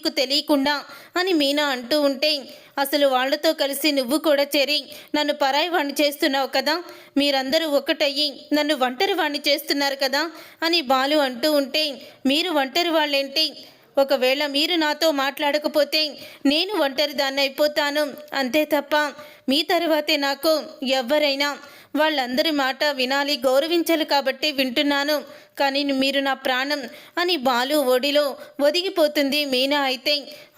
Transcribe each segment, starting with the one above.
నీకు తెలియకుండా అని మీనా అంటూ ఉంటే, అసలు వాళ్ళతో కలిసి నువ్వు కూడా చేరి నన్ను పరాయి వాణ్ణి చేస్తున్నావు కదా, మీరందరూ ఒకటయ్యి నన్ను ఒంటరి వాణ్ణి చేస్తున్నారు కదా అని బాలు అంటూ ఉంటే, మీరు ఒంటరి వాళ్ళేంటి, ఒకవేళ మీరు నాతో మాట్లాడకపోతే నేను ఒంటరి దాన్ని అయిపోతాను అంతే తప్ప మీ తర్వాతే నాకు ఎవరైనా వాళ్ళందరి మాట వినాలి, గౌరవించాలి కాబట్టి వింటున్నాను, కానీ మీరు నా ప్రాణం అని బాలు ఒడిలో ఒదిగిపోతుంది మీనా. అయితే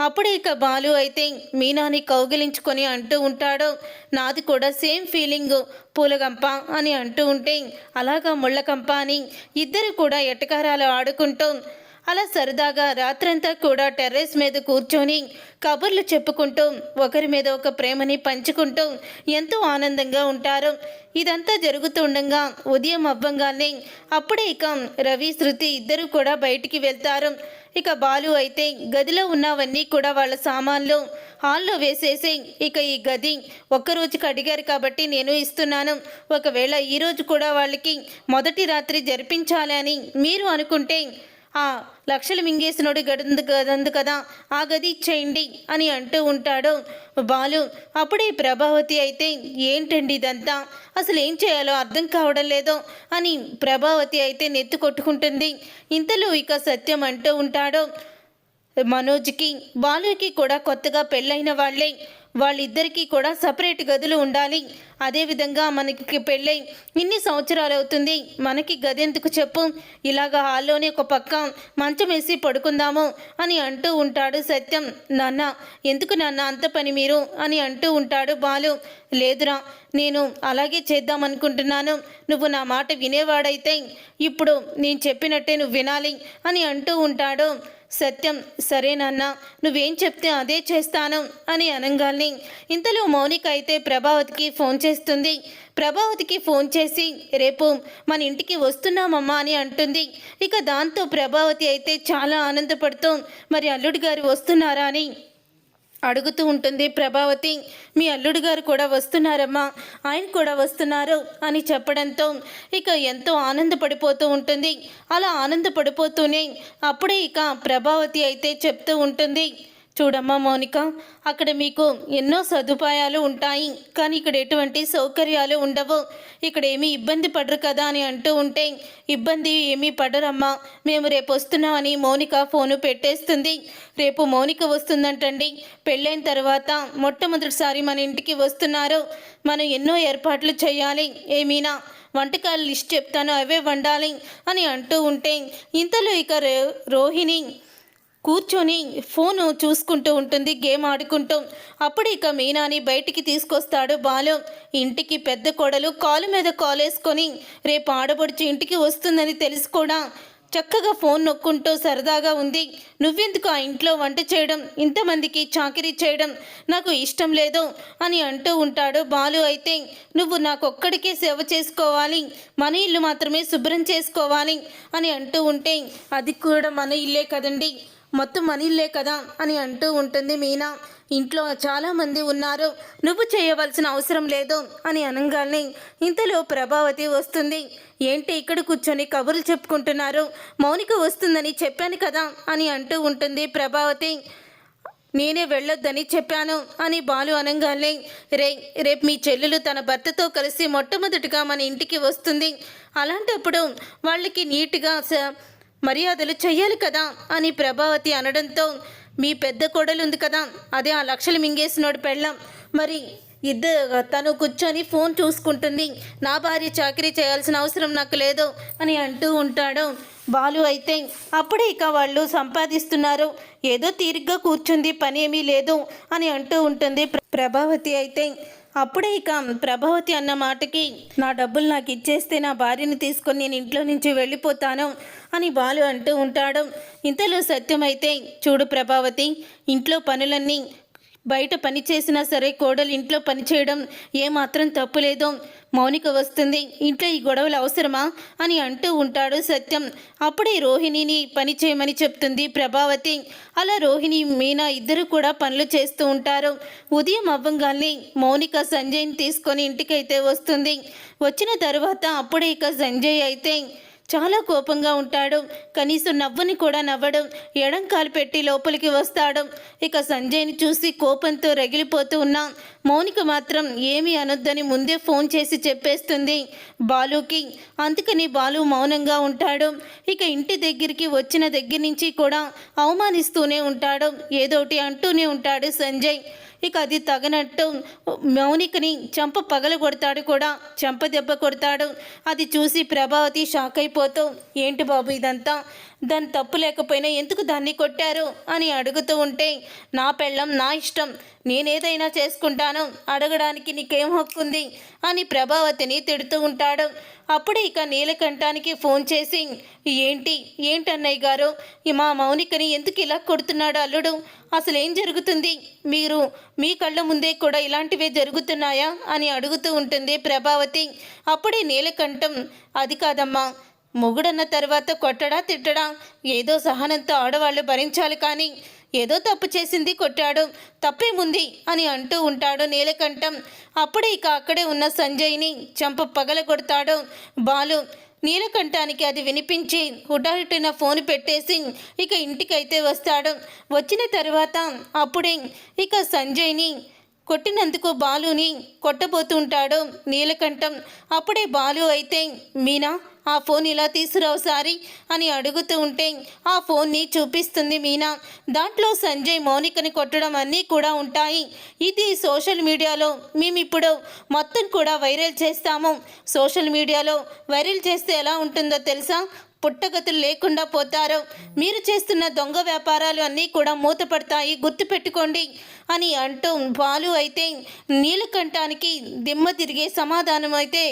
అప్పుడే ఇక బాలు అయితే మీనాని కౌగిలించుకొని అంటూ ఉంటాడు, నాది కూడా సేమ్ ఫీలింగు పూలగంప అని అంటూ ఉంటే, అలాగా ముళ్ళకంప అని ఇద్దరు కూడా ఎటకారాలు ఆడుకుంటూ అలా సరదాగా రాత్రంతా కూడా టెర్రస్ మీద కూర్చొని కబుర్లు చెప్పుకుంటూ ఒకరి మీద ఒక ప్రేమని పంచుకుంటూ ఎంతో ఆనందంగా ఉంటారు. ఇదంతా జరుగుతుండగా ఉదయం అవ్వంగానే అప్పుడే ఇక రవి, శృతి ఇద్దరు కూడా బయటికి వెళ్తారు. ఇక బాలు అయితే గదిలో ఉన్నవన్నీ కూడా వాళ్ళ సామాన్లు హాల్లో వేసేసి, ఇక ఈ గది ఒక్కరోజుకి అడిగారు కాబట్టి నేను ఇస్తున్నాను, ఒకవేళ ఈరోజు కూడా వాళ్ళకి మొదటి రాత్రి జరిపించాలి అని మీరు అనుకుంటే ఆ లక్షలు మింగేసినోడు గదందు కదా, ఆ గది ఇచ్చేయండి అని అంటూ ఉంటాడు బాలు. అప్పుడే ప్రభావతి అయితే, ఏంటండి ఇదంతా, అసలు ఏం చేయాలో అర్థం కావడం లేదు అని ప్రభావతి అయితే నెత్తి కొట్టుకుంటుంది. ఇంతలో ఇక సత్యం అంటూ ఉంటాడు, మనోజ్కి బాలుకి కూడా కొత్తగా పెళ్ళైన వాళ్ళే, వాళ్ళిద్దరికీ కూడా సపరేట్ గదులు ఉండాలి, అదేవిధంగా మనకి పెళ్ళై ఇన్ని సంవత్సరాలు అవుతుంది, మనకి గది ఎందుకు చెప్పు, ఇలాగ హాల్లోనే ఒక పక్క మంచం వేసి పడుకుందాము అని అంటూ ఉంటాడు సత్యం. నాన్న ఎందుకు నాన్న అంత పని మీరు అని అంటూ ఉంటాడు బాలు. లేదురా, నేను అలాగే చేద్దామనుకుంటున్నాను, నువ్వు నా మాట వినేవాడైతే ఇప్పుడు నేను చెప్పినట్టే నువ్వు వినాలి అని అంటూ ఉంటాడు సత్యం. సరేనన్నా, నువ్వేం చెప్తే అదే చేస్తాను అని అనగానే ఇంతలో మౌనిక అయితే ప్రభావతికి ఫోన్ చేస్తుంది. ప్రభావతికి ఫోన్ చేసి రేపు మన ఇంటికి వస్తున్నామమ్మా అని అంటుంది. ఇక దాంతో ప్రభావతి అయితే చాలా ఆనందపడుతూ మరి అల్లుడి గారు వస్తున్నారా అని అడుగుతూ ఉంటుంది ప్రభావతి. మీ అల్లుడు గారు కూడా వస్తున్నారమ్మా, ఆయన కూడా వస్తున్నారు అని చెప్పడంతో ఇక ఎంతో ఆనందపడిపోతూ ఉంటుంది. అలా ఆనందపడిపోతూనే అప్పుడే ఇక ప్రభావతి అయితే చెప్తూ ఉంటుంది, చూడమ్మా మౌనిక, అక్కడ మీకు ఎన్నో సదుపాయాలు ఉంటాయి, కానీ ఇక్కడ ఎటువంటి సౌకర్యాలు ఉండవు, ఇక్కడ ఏమీ ఇబ్బంది పడరు కదా అని అంటూ ఉంటే, ఇబ్బంది ఏమీ పడరమ్మా, మేము రేపు వస్తున్నామని మౌనిక ఫోను పెట్టేస్తుంది. రేపు మౌనిక వస్తుందంటండి, పెళ్ళైన తర్వాత మొట్టమొదటిసారి మన ఇంటికి వస్తున్నారు, మనం ఎన్నో ఏర్పాట్లు చేయాలి, ఏమీనా వంటకాల లిస్ట్ చెప్తాను అవే వండాలి అని అంటూ ఉంటే ఇంతలో ఇక రోహిణి కూర్చొని ఫోను చూసుకుంటూ ఉంటుంది, గేమ్ ఆడుకుంటూ. అప్పుడు ఇక మీనాని బయటికి తీసుకొస్తాడు బాలు. ఇంటికి పెద్ద కోడలు కాలు మీద కాలేసుకొని రేపు ఆడబడుచు ఇంటికి వస్తుందని తెలిసి కూడా చక్కగా ఫోన్ నొక్కుంటూ సరదాగా ఉంది. నువ్వెందుకు ఆ ఇంట్లో వంట చేయడం, ఇంతమందికి చాకరీ చేయడం నాకు ఇష్టం లేదు అని అంటూ ఉంటాడు బాలు. అయితే నువ్వు నాకొక్కడికే సేవ చేసుకోవాలి, మన ఇల్లు మాత్రమే శుభ్రం చేసుకోవాలి అని అంటూ ఉంటే, అది కూడా మన ఇల్లే కదండి, మొత్తం మన ఇల్లే కదా అని అంటూ ఉంటుంది మీనా. ఇంట్లో చాలామంది ఉన్నారు, నువ్వు చేయవలసిన అవసరం లేదు అని అనగానే ఇంతలో ప్రభావతి వస్తుంది. ఏంటి ఇక్కడ కూర్చొని కబుర్లు చెప్పుకుంటున్నారు, మౌనిక వస్తుందని చెప్పాను కదా అని అంటూ ఉంటుంది ప్రభావతి. నేనే వెళ్ళొద్దని చెప్పాను అని బాలు అనగానే, రేపు మీ చెల్లెలు తన భర్తతో కలిసి మొట్టమొదటిగా మన ఇంటికి వస్తుంది, అలాంటప్పుడు వాళ్ళకి నీట్గా మర్యాదలు చెయ్యాలి కదా అని ప్రభావతి అనడంతో, మీ పెద్ద కోడలు ఉంది కదా, అదే ఆ లక్షలు మింగేసినోడు పెళ్ళాం, మరి తను కూర్చొని ఫోన్ చూసుకుంటుంది, నా భార్య చాకరీ చేయాల్సిన అవసరం నాకు లేదు అని అంటూ ఉంటాడు బాలు. అయితే అప్పుడే ఇక వాళ్ళు సంపాదిస్తున్నారు, ఏదో తీరిగ్గా కూర్చుంది, పని ఏమీ లేదు అని అంటూ ఉంటుంది ప్రభావతి. అయితే అప్పుడే ఇక ప్రభావతి అన్న మాటకి, నా డబ్బులు నాకు ఇచ్చేస్తే నా భార్యని తీసుకొని నేను ఇంట్లో నుంచి వెళ్ళిపోతాను అని బాలు అంటూ ఉంటాడు. ఇంతలో సత్యం అయితే, చూడు ప్రభావతి, ఇంట్లో పనులన్నీ బయట పని చేసినా సరే కోడలు ఇంట్లో పని చేయడం ఏమాత్రం తప్పులేదు, మౌనిక వస్తుంది, ఇంట్లో ఈ గొడవలు అవసరమా అని అంటూ ఉంటాడు సత్యం. అప్పుడే రోహిణిని పని చేయమని చెప్తుంది ప్రభావతి. అలా రోహిణి, మీనా ఇద్దరు కూడా పనులు చేస్తూ ఉంటారు. ఉదయం అవ్వంగానే మౌనిక సంజయ్ని తీసుకొని ఇంటికైతే వస్తుంది. వచ్చిన తర్వాత అప్పుడే ఇక సంజయ్ అయితే చాలా కోపంగా ఉంటాడు. కనీసం నవ్వుని కూడా నవ్వడు. ఎడం కాలు పెట్టి లోపలికి వస్తాడు. ఇక సంజయ్ని చూసి కోపంతో రగిలిపోతూ ఉన్నా మౌనిక మాత్రం ఏమీ అనొద్దని ముందే ఫోన్ చేసి చెప్పేస్తుంది బాలుకి. అందుకని బాలు మౌనంగా ఉంటాడు. ఇక ఇంటి దగ్గరికి వచ్చిన దగ్గర నుంచి కూడా అవమానిస్తూనే ఉంటాడు. ఏదోటి అంటూనే ఉంటాడు సంజయ్. ఇక అది తగనట్టు మౌనికని చెంప పగల కొడతాడు కూడా, చెంప దెబ్బ కొడతాడు. అది చూసి ప్రభావతి షాక్ అయిపోతూ, ఏంటి బాబు ఇదంతా, దాని తప్పు లేకపోయినా ఎందుకు దాన్ని కొట్టారు అని అడుగుతూ ఉంటే, నా పెళ్ళం నా ఇష్టం, నేనేదైనా చేసుకుంటాను, అడగడానికి నీకేం హక్కుంది అని ప్రభావతిని తిడుతూ ఉంటాడు. అప్పుడే ఇక నీలకంఠానికి ఫోన్ చేసి, ఏంటన్నయ్య గారు, మా మౌనికని ఎందుకు ఇలా కొడుతున్నాడు అల్లుడు, అసలు ఏం జరుగుతుంది, మీరు మీ కళ్ళ ముందే కూడా ఇలాంటివే జరుగుతున్నాయా అని అడుగుతూ ఉంటుంది ప్రభావతి. అప్పుడే నీలకంఠం, అది కాదమ్మా, మొగుడన్న తర్వాత కొట్టడా తిట్టడా ఏదో సహనంతో ఆడవాళ్ళు భరించాలి, కానీ ఏదో తప్పు చేసింది కొట్టాడు, తప్పేముంది అని అంటూ ఉంటాడు నీలకంఠం. అప్పుడే ఇక అక్కడే ఉన్న సంజయ్ని చెంప పగల కొడతాడు బాలు. నీలకంఠానికి అది వినిపించి హుటాహుటిన ఫోన్ పెట్టేసి ఇక ఇంటికైతే వస్తాడు. వచ్చిన తర్వాత అప్పుడే ఇక సంజయ్ని కొట్టినందుకు బాలుని కొట్టబోతుంటాడు నీలకంఠం. అప్పుడే బాలు అయితే, మీనా ఆ ఫోన్ ఇలా తీసుకురావు సారి అని అడుగుతూ ఉంటే ఆ ఫోన్ని చూపిస్తుంది మీనా. దాంట్లో సంజయ్ మౌనికని కొట్టడం అన్నీ కూడా ఉంటాయి. ఇది సోషల్ మీడియాలో మేమిప్పుడు మొత్తం కూడా వైరల్ చేస్తాము. సోషల్ మీడియాలో వైరల్ చేస్తే ఎలా ఉంటుందో తెలుసా, పుట్టగతులు లేకుండా పోతారు. మీరు చేస్తున్న దొంగ వ్యాపారాలు అన్నీ కూడా మూతపడతాయి, గుర్తుపెట్టుకోండి అని అంటూ బాలు అయితే నీలకంఠానికి దిమ్మ తిరిగే సమాధానం అయితే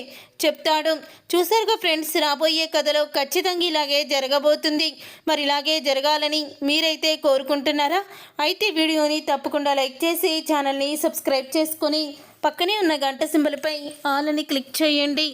చెప్తాడు. చూసారుగా ఫ్రెండ్స్, రాబోయే కథలో ఖచ్చితంగా ఇలాగే జరగబోతుంది. మరి ఇలాగే జరగాలని మీరైతే కోరుకుంటున్నారా? అయితే వీడియోని తప్పకుండా లైక్ చేసి ఛానల్ని సబ్స్క్రైబ్ చేసుకొని పక్కనే ఉన్న గంట సింబల్పై ఆల్ అని క్లిక్ చేయండి.